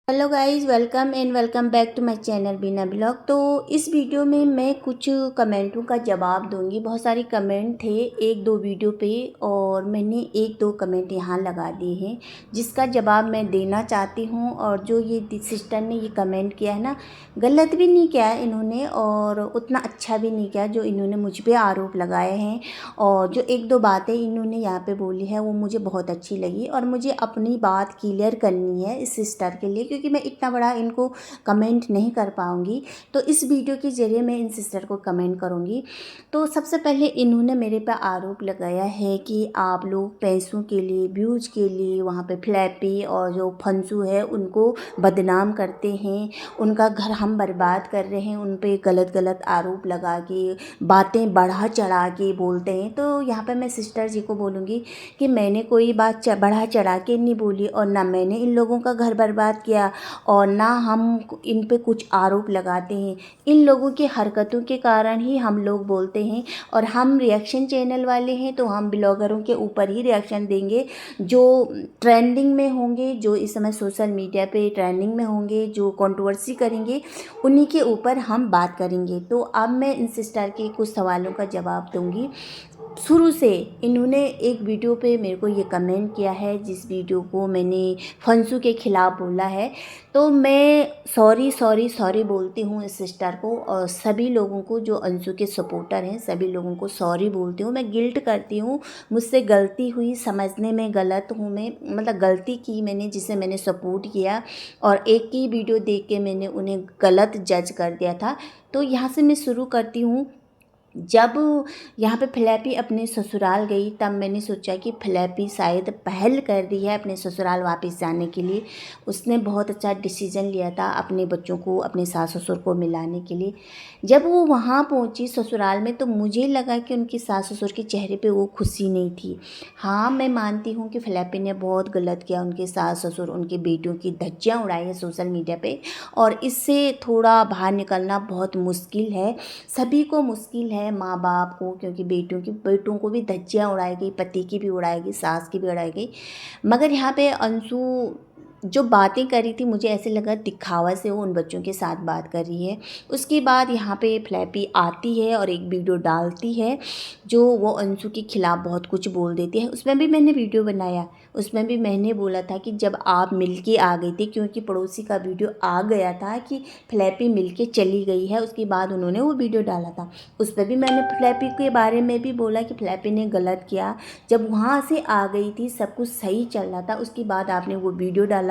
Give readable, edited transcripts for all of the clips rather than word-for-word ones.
Hello guys, welcome back to my channel Bina blog. तो इस video में मैं कुछ कमेंटों का जवाब दूंगी। बहुत सारे कमेंट थे एक दो वीडियो पे और मैंने एक दो कमेंट यहाँ लगा दिए हैं जिसका जवाब मैं देना चाहती हूँ। और जो ये सिस्टर ने ये कमेंट किया है ना, गलत भी नहीं किया है इन्होंने और उतना अच्छा भी नहीं किया जो इन्होंने मुझ पे आरोप लगाए हैं। और जो एक दो बातें इन्होंने यहाँ पे बोली है वो मुझे बहुत अच्छी लगी और मुझे अपनी बात क्लियर करनी है इस सिस्टर के लिए, क्योंकि मैं इतना बड़ा इनको कमेंट नहीं कर पाऊँगी। तो इस वीडियो के ज़रिए मैं इन सिस्टर को कमेंट करूँगी। तो सबसे पहले इन्होंने मेरे पे आरोप लगाया है कि आप लोग पैसों के लिए, व्यूज़ के लिए वहाँ पे फ्लैपी और जो फंसू है उनको बदनाम करते हैं, उनका घर हम बर्बाद कर रहे हैं, उन पे गलत गलत आरोप लगा के बातें बढ़ा चढ़ा के बोलते हैं। तो यहाँ पे मैं सिस्टर जी को बोलूँगी कि मैंने कोई बात बढ़ा चढ़ा के नहीं बोली और ना मैंने इन लोगों का घर बर्बाद किया और ना हम इन पे कुछ आरोप लगाते हैं। इन लोगों की हरकतों के कारण ही हम लोग बोलते हैं और हम रिएक्शन चैनल वाले हैं तो हम ब्लॉगरों के ऊपर ही रिएक्शन देंगे जो ट्रेंडिंग में होंगे, जो इस समय सोशल मीडिया पे ट्रेंडिंग में होंगे, जो कंट्रोवर्सी करेंगे उन्हीं के ऊपर हम बात करेंगे। तो अब मैं इन सिस्टर के कुछ सवालों का जवाब दूंगी। शुरू से इन्होंने एक वीडियो पे मेरे को ये कमेंट किया है जिस वीडियो को मैंने फंसू के ख़िलाफ़ बोला है। तो मैं सॉरी बोलती हूँ इस सिस्टर को और सभी लोगों को जो अंशु के सपोर्टर हैं सभी लोगों को सॉरी बोलती हूँ। मैं गिल्ट करती हूँ, मुझसे गलती हुई, समझने में गलत हूँ मैं, मतलब गलती की मैंने जिसे मैंने सपोर्ट किया और एक ही वीडियो देख के मैंने उन्हें गलत जज कर दिया था। तो यहाँ से मैं शुरू करती हूँ। जब यहाँ पे फ्लैपी अपने ससुराल गई तब मैंने सोचा कि फ्लैपी शायद पहल कर रही है अपने ससुराल वापस जाने के लिए। उसने बहुत अच्छा डिसीजन लिया था अपने बच्चों को अपने सास ससुर को मिलाने के लिए। जब वो वहाँ पहुँची ससुराल में तो मुझे लगा कि उनकी सास ससुर के चेहरे पे वो खुशी नहीं थी। हाँ, मैं मानती हूँ कि फ्लैपी ने बहुत गलत किया, उनके सास ससुर उनके बेटियों की धज्जियाँ उड़ाई है सोशल मीडिया पे और इससे थोड़ा बाहर निकलना बहुत मुश्किल है। सभी को मुश्किल है, माँ बाप को, क्योंकि बेटों को भी धज्जियाँ उड़ाएगी, पति की भी उड़ाएगी, सास की भी उड़ाएगी। मगर यहाँ पे अंशु जो बातें कर रही थी मुझे ऐसे लगा दिखावा से वो उन बच्चों के साथ बात कर रही है। उसके बाद यहाँ पे फ्लैपी आती है और एक वीडियो डालती है जो वो अंशु के खिलाफ़ बहुत कुछ बोल देती है। उसमें भी मैंने वीडियो बनाया, उसमें भी मैंने बोला था कि जब आप मिलके आ गई थी, क्योंकि पड़ोसी का वीडियो आ गया था कि फ्लैपी मिलके चली गई है, उसके बाद उन्होंने वो वीडियो डाला था। उस पर भी मैंने फ्लैपी के बारे में भी बोला कि फ्लैपी ने गलत किया, जब वहाँ से आ गई थी सब कुछ सही चल रहा था, उसके बाद आपने वो वीडियो डाला।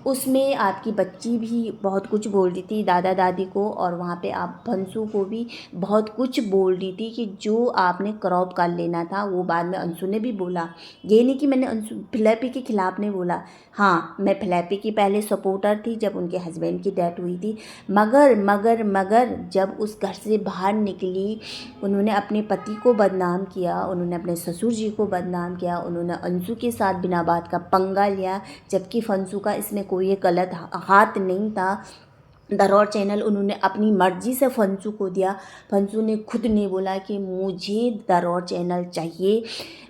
उसमें आपकी बच्ची भी बहुत कुछ बोल रही थी दादा दादी को और वहाँ पे आप भंसू को भी बहुत कुछ बोल रही थी कि जो आपने क्रॉप कर लेना था। वो बाद में अंशु ने भी बोला, ये नहीं कि मैंने अंशु फ्लैपी के खिलाफ़ नहीं बोला। हाँ, मैं फ्लैपी की पहले सपोर्टर थी जब उनके हस्बैंड की डेथ हुई थी, मगर जब उस घर से बाहर निकली उन्होंने अपने पति को बदनाम किया, उन्होंने अपने ससुर जी को बदनाम किया, उन्होंने अंशु के साथ बिना बात का पंगा लिया, जबकि फंसू का इसमें कोई गलत हाथ नहीं था। दरौर चैनल उन्होंने अपनी मर्ज़ी से फंसू को दिया। फंसू ने खुद ने बोला कि मुझे दरौर चैनल चाहिए,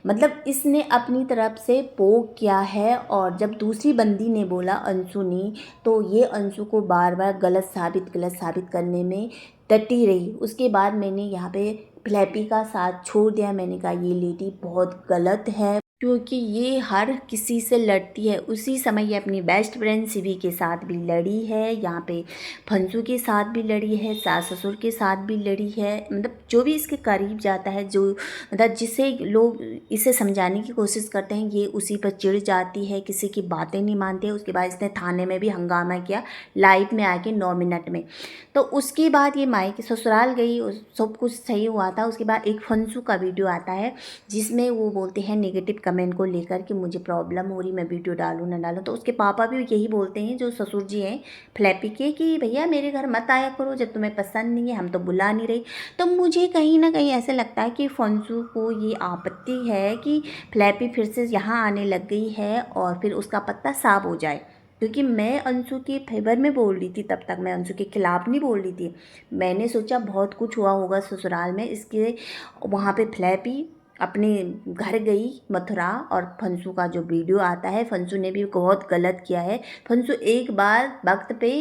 मतलब इसने अपनी तरफ से पोक किया है। और जब दूसरी बंदी ने बोला अंशु ने, तो ये अंशु को बार बार गलत साबित करने में डटी रही। उसके बाद मैंने यहाँ पे फ्लैपी का साथ छोड़ दिया। मैंने कहा ये लेडी बहुत गलत है क्योंकि ये हर किसी से लड़ती है। उसी समय ये अपनी बेस्ट फ्रेंड शिवी के साथ भी लड़ी है, यहाँ पे फंसू के साथ भी लड़ी है, सास ससुर के साथ भी लड़ी है। मतलब जो भी इसके करीब जाता है, जो मतलब जिसे लोग इसे समझाने की कोशिश करते हैं, ये उसी पर चिढ़ जाती है, किसी की बातें नहीं मानती है। उसके बाद इसने थाने में भी हंगामा किया लाइव में आके 9 मिनट में। तो उसके बाद ये मायके ससुराल गई, सब कुछ सही हुआ था। उसके बाद एक फंसू का वीडियो आता है जिसमें वो बोलते हैं नेगेटिव कमेंट को लेकर कि मुझे प्रॉब्लम हो रही, मैं वीडियो डालूँ ना डालूँ। तो उसके पापा भी यही बोलते हैं जो ससुर जी हैं फ्लैपी के कि भैया मेरे घर मत आया करो, जब तुम्हें पसंद नहीं है हम तो बुला नहीं रही। तो मुझे कहीं ना कहीं ऐसा लगता है कि फंसू को ये आपत्ति है कि फ्लैपी फिर से यहाँ आने लग गई है और फिर उसका पत्ता साफ हो जाए। क्योंकि मैं अंशु के फेवर में बोल रही थी, तब तक मैं अंशु के खिलाफ़ नहीं बोल रही थी। मैंने सोचा बहुत कुछ हुआ होगा ससुराल में, इसके वहाँ पे फ्लैपी अपने घर गई मथुरा और फंसू का जो वीडियो आता है, फंसू ने भी बहुत गलत किया है। फंसू एक बार वक्त पे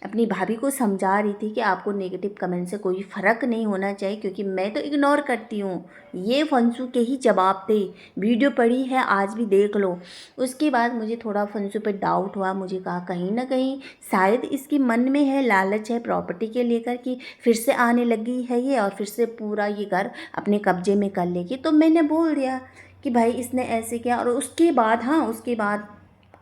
अपनी भाभी को समझा रही थी कि आपको नेगेटिव कमेंट से कोई फ़र्क नहीं होना चाहिए क्योंकि मैं तो इग्नोर करती हूँ। ये फंसू के ही जवाब थे। वीडियो पड़ी है, आज भी देख लो। उसके बाद मुझे थोड़ा फंसू पे डाउट हुआ। मुझे कहा कहीं ना कहीं शायद इसके मन में है, लालच है प्रॉपर्टी के लेकर कि फिर से आने लगी है ये और फिर से पूरा ये घर अपने कब्जे में कर लेगी। तो मैंने बोल दिया कि भाई इसने ऐसे किया। और उसके बाद हाँ, उसके बाद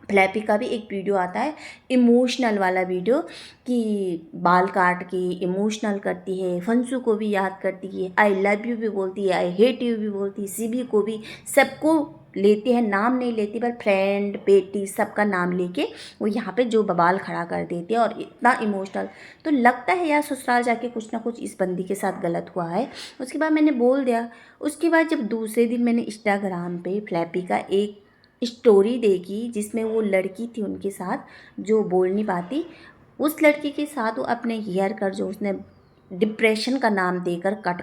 फ्लैपी का भी एक वीडियो आता है, इमोशनल वाला वीडियो, कि बाल काट के इमोशनल करती है, फंसू को भी याद करती है, आई लव यू भी बोलती है, आई हेट यू भी बोलती है, सीबी को भी, सबको लेती है, नाम नहीं लेती पर फ्रेंड बेटी सबका नाम लेके वो यहाँ पे जो बवाल खड़ा कर देती है और इतना इमोशनल। तो लगता है यार ससुराल जाके कुछ ना कुछ इस बंदी के साथ गलत हुआ है। उसके बाद मैंने बोल दिया। उसके बाद जब दूसरे दिन मैंने इंस्टाग्राम पे फ्लैपी का एक स्टोरी देखी जिसमें वो लड़की थी उनके साथ जो बोल नहीं पाती, उस लड़की के साथ वो अपने हेयर कट जो उसने डिप्रेशन का नाम देकर कट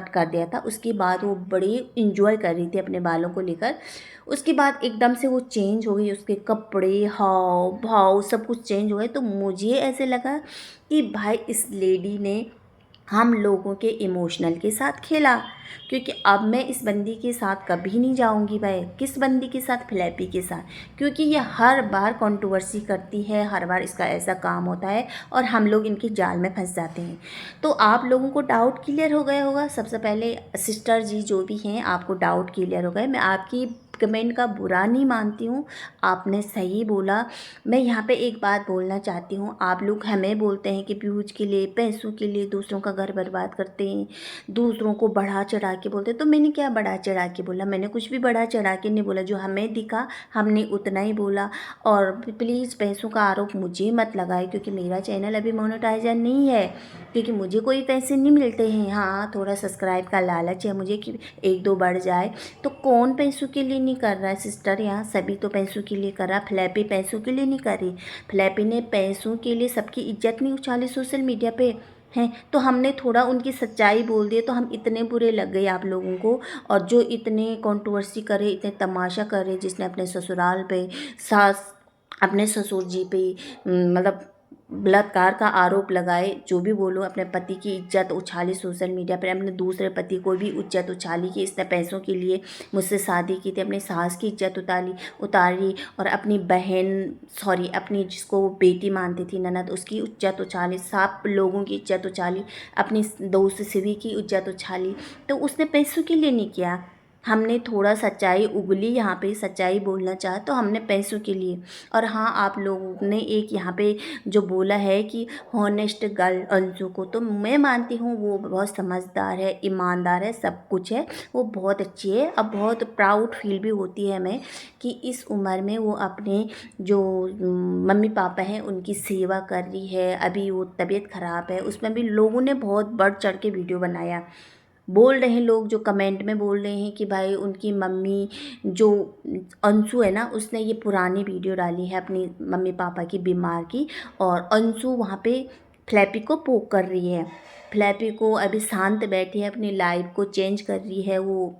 कर दिया था, उसके बाद वो बड़ी इंजॉय कर रही थी अपने बालों को लेकर। उसके बाद एकदम से वो चेंज हो गई, उसके कपड़े हाव भाव सब कुछ चेंज हो गए। तो मुझे ऐसे लगा कि भाई इस लेडी ने हम लोगों के इमोशनल के साथ खेला, क्योंकि अब मैं इस बंदी के साथ कभी नहीं जाऊंगी भाई। किस बंदी के साथ? फ्लैपी के साथ, क्योंकि ये हर बार कंट्रोवर्सी करती है, हर बार इसका ऐसा काम होता है और हम लोग इनके जाल में फंस जाते हैं। तो आप लोगों को डाउट क्लियर हो गया होगा। सबसे पहले सिस्टर जी जो भी हैं, आपको डाउट क्लियर हो गए। मैं आपकी कमेंट का बुरा नहीं मानती हूँ, आपने सही बोला। मैं यहाँ पे एक बात बोलना चाहती हूँ। आप लोग हमें बोलते हैं कि व्यूज के लिए, पैसों के लिए दूसरों का घर बर्बाद करते हैं, दूसरों को बढ़ा चढ़ा के बोलते हैं। तो मैंने क्या बढ़ा चढ़ा के बोला? मैंने कुछ भी बढ़ा चढ़ा के नहीं बोला। जो हमें दिखा हमने उतना ही बोला। और प्लीज़ पैसों का आरोप मुझे मत लगाए, क्योंकि मेरा चैनल अभी मोनेटाइजर नहीं है, क्योंकि मुझे कोई पैसे नहीं मिलते हैं। हाँ, थोड़ा सब्सक्राइब का लालच है मुझे कि एक दो बढ़ जाए। तो कौन पैसों के लिए नहीं कर रहा है सिस्टर? यहाँ सभी तो पैसों के लिए कर रहा। फ्लैपी पैसों के लिए नहीं कर रही। फ्लैपी ने पैसों के लिए सबकी इज्जत नहीं उछाली सोशल मीडिया पे हैं। तो हमने थोड़ा उनकी सच्चाई बोल दिए तो हम इतने बुरे लग गए आप लोगों को। और जो इतने कंट्रोवर्सी करे, इतने तमाशा करे, जिसने अपने ससुराल पे, सास अपने ससुर जी पे मतलब बलात्कार का आरोप लगाए, जो भी बोलो, अपने पति की इज्जत उछाली सोशल मीडिया पर, अपने दूसरे पति को भी इज्जत उछाली कि इसने पैसों के लिए मुझसे शादी की थी, अपनी सास की इज्जत उतारी और अपनी बहन, सॉरी अपनी जिसको वो बेटी मानती थी ननद, उसकी इज्जत उछाली, सब लोगों की इज्जत उछाली, अपनी दोस्त सिवी की इज्जत उछाली। तो उसने पैसों के लिए नहीं किया। हमने थोड़ा सच्चाई उगली, यहाँ पे सच्चाई बोलना चाहा तो हमने पैसों के लिए। और हाँ, आप लोगों ने एक यहाँ पे जो बोला है कि हॉनेस्ट गर्ल अंशु को, तो मैं मानती हूँ वो बहुत समझदार है, ईमानदार है, सब कुछ है, वो बहुत अच्छी है। अब बहुत प्राउड फील भी होती है हमें कि इस उम्र में वो अपने जो मम्मी पापा हैं उनकी सेवा कर रही है। अभी वो तबीयत ख़राब है, उसमें भी लोगों ने बहुत बढ़ चढ़ के वीडियो बनाया। बोल रहे हैं लोग, जो कमेंट में बोल रहे हैं कि भाई उनकी मम्मी जो अंशु है ना, उसने ये पुरानी वीडियो डाली है अपनी मम्मी पापा की बीमार की, और अंशु वहाँ पे फ्लैपी को पोक कर रही है। फ्लैपी को अभी शांत बैठी है, अपनी लाइफ को चेंज कर रही है वो।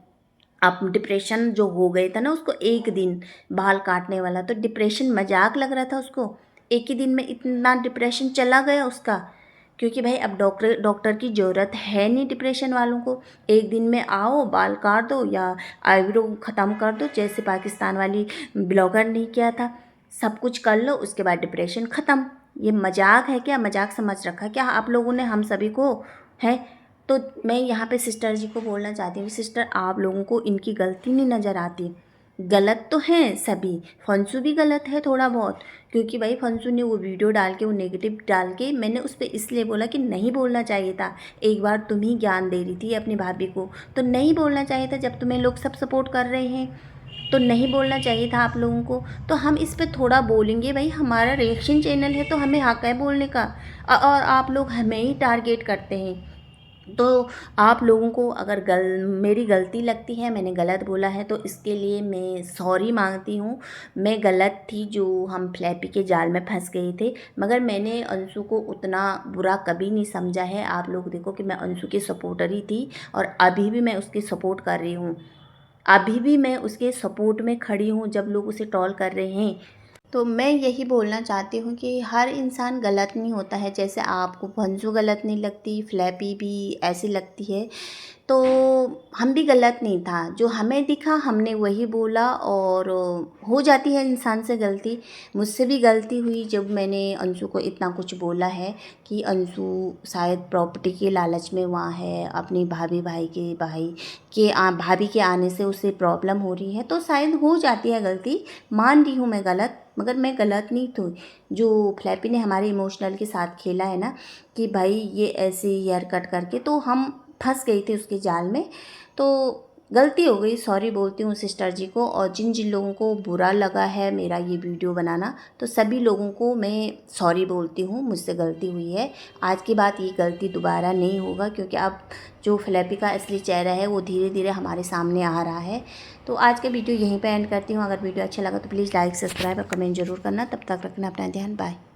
अब डिप्रेशन जो हो गया था ना उसको, एक दिन बाल काटने वाला, तो डिप्रेशन मजाक लग रहा था उसको। एक ही दिन में इतना डिप्रेशन चला गया उसका, क्योंकि भाई अब डॉक्टर की ज़रूरत है नहीं डिप्रेशन वालों को। एक दिन में आओ, बाल काट दो या आईब्रो ख़त्म कर दो, जैसे पाकिस्तान वाली ब्लॉगर ने किया था। सब कुछ कर लो, उसके बाद डिप्रेशन ख़त्म। ये मजाक है क्या? मजाक समझ रखा क्या आप लोगों ने हम सभी को? है तो मैं यहाँ पे सिस्टर जी को बोलना चाहती हूँ, सिस्टर आप लोगों को इनकी गलती नहीं नज़र आती? गलत तो हैं सभी, फंसू भी गलत है थोड़ा बहुत, क्योंकि भाई फंसू ने वो वीडियो डाल के, वो नेगेटिव डाल के, मैंने उस पर इसलिए बोला कि नहीं बोलना चाहिए था। एक बार तुम ही ज्ञान दे रही थी अपनी भाभी को, तो नहीं बोलना चाहिए था। जब तुम्हें लोग सब सपोर्ट कर रहे हैं तो नहीं बोलना चाहिए था आप लोगों को। तो हम इस पर थोड़ा बोलेंगे भाई, हमारा रिएक्शन चैनल है तो हमें हक है बोलने का। और आप लोग हमें ही टारगेट करते हैं। तो आप लोगों को अगर मेरी गलती लगती है, मैंने गलत बोला है, तो इसके लिए मैं सॉरी मांगती हूँ। मैं गलत थी जो हम फ्लैपी के जाल में फंस गए थे, मगर मैंने अंशु को उतना बुरा कभी नहीं समझा है। आप लोग देखो कि मैं अंशु की सपोर्टर ही थी और अभी भी मैं उसकी सपोर्ट कर रही हूँ। अभी भी मैं उसके सपोर्ट में खड़ी हूँ जब लोग उसे ट्रोल कर रहे हैं। तो मैं यही बोलना चाहती हूँ कि हर इंसान गलत नहीं होता है। जैसे आपको फंसू गलत नहीं लगती, फ्लैपी भी ऐसी लगती है, तो हम भी गलत नहीं था। जो हमें दिखा हमने वही बोला, और हो जाती है इंसान से गलती। मुझसे भी गलती हुई जब मैंने अंशु को इतना कुछ बोला है कि अंशु शायद प्रॉपर्टी के लालच में वहाँ है, अपनी भाभी के आने से उसे प्रॉब्लम हो रही है, तो शायद हो जाती है गलती। मान रही हूँ मैं गलत, मगर मैं गलत नहीं थी। जो फ्लैपी ने हमारे इमोशनल के साथ खेला है ना, कि भाई ये ऐसे हेयर कट करके, तो हम फंस गई थी उसके जाल में। तो गलती हो गई, सॉरी बोलती हूँ सिस्टर जी को। और जिन जिन लोगों को बुरा लगा है मेरा ये वीडियो बनाना, तो सभी लोगों को मैं सॉरी बोलती हूँ, मुझसे गलती हुई है। आज की बात, ये गलती दोबारा नहीं होगा, क्योंकि अब जो फ्लैपी का असली चेहरा है वो धीरे धीरे हमारे सामने आ रहा है। तो आज का वीडियो यहीं पे एंड करती हूँ। अगर वीडियो अच्छा लगा तो प्लीज़ लाइक, सब्सक्राइब और कमेंट जरूर करना। तब तक रखना अपना ध्यान। बाय।